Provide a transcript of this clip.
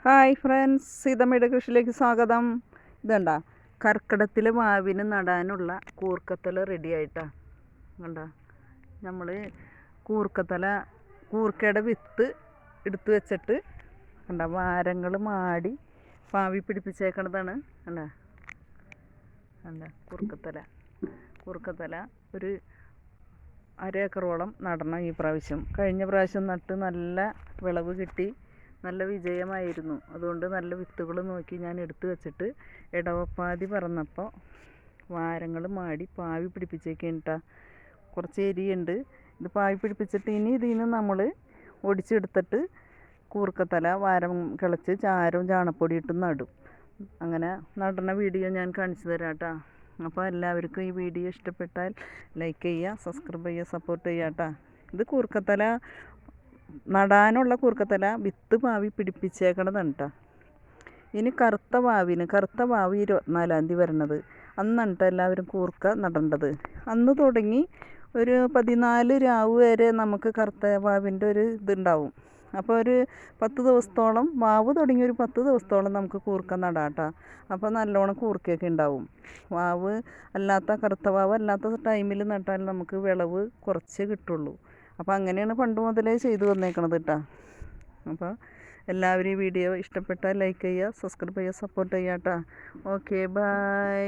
Hi friends, സീതമ്മയുടെ കൃഷിയിലേക്ക് സ്വാഗതം. ഇതണ്ട കർക്കിടത്തിൽ മാവിന് നടാനുള്ള കൂർക്കത്തല റെഡി ആയിട്ടാ. കണ്ട നമ്മൾ കൂർക്കയുടെ വിത്ത് എടുത്ത് വെച്ചിട്ട് കണ്ട വാരങ്ങൾ മാടി പാവി പിടിപ്പിച്ചേക്കണതാണ്. കണ്ട കണ്ട കൂർക്കത്തല ഒരു അരേക്കറോളം നടണം ഈ പ്രാവശ്യം. കഴിഞ്ഞ പ്രാവശ്യം നട്ട് നല്ല വിളവ് കിട്ടി, നല്ല വിജയമായിരുന്നു. അതുകൊണ്ട് നല്ല വിത്തുകൾ നോക്കി ഞാൻ എടുത്തു വെച്ചിട്ട് ഇടവപ്പാതി പറന്നപ്പോൾ വാരങ്ങൾ മാടി പാവി പിടിപ്പിച്ചേക്കിട്ടാ. കുറച്ച് എരിയുണ്ട്. ഇത് പാവി പിടിപ്പിച്ചിട്ട് ഇനി ഇതിൽ നിന്ന് നമ്മൾ ഒടിച്ചെടുത്തിട്ട് കൂർക്കത്തല വാരം കിളച്ച് ചാരവും ചാണപ്പൊടി ഇട്ട് നടും. അങ്ങനെ നടണ വീഡിയോ ഞാൻ കാണിച്ചു തരാം കേട്ടോ. അപ്പോൾ എല്ലാവർക്കും ഈ വീഡിയോ ഇഷ്ടപ്പെട്ടാൽ ലൈക്ക് ചെയ്യുക, സബ്സ്ക്രൈബ് ചെയ്യുക, സപ്പോർട്ട് ചെയ്യുക കേട്ടോ. ഇത് കൂർക്കത്തല നടാനുള്ള കൂർക്കത്തല വിത്ത് പാവി പിടിപ്പിച്ചേക്കണതാണ് കേട്ടോ. ഇനി കറുത്ത പാവി 24-ാം തീയതി വരണത്. അന്നാണ് കേട്ടോ എല്ലാവരും കൂർക്ക നടേണ്ടത്. അന്ന് തുടങ്ങി ഒരു 14 രാവ് വരെ നമുക്ക് കറുത്ത പാവിൻ്റെ ഒരു ഇതുണ്ടാവും. അപ്പോൾ ഒരു 10 ദിവസത്തോളം, വാവ് തുടങ്ങി ഒരു 10 ദിവസത്തോളം നമുക്ക് കൂർക്ക നടാം കേട്ടോ. അപ്പോൾ നല്ലോണം കൂർക്കയൊക്കെ ഉണ്ടാവും. വാവ് അല്ലാത്ത കറുത്ത വാവ് അല്ലാത്ത ടൈമിൽ നട്ടാൽ നമുക്ക് വിളവ് കുറച്ചേ കിട്ടുള്ളൂ. അപ്പോൾ അങ്ങനെയാണ് പണ്ട് മുതലേ ചെയ്തു വന്നേക്കണത് കേട്ടോ. അപ്പോൾ എല്ലാവരും ഈ വീഡിയോ ഇഷ്ടപ്പെട്ടാൽ ലൈക്ക് ചെയ്യുക, സബ്സ്ക്രൈബ് ചെയ്യുക, സപ്പോർട്ട് ചെയ്യുക കേട്ടോ. Okay, by.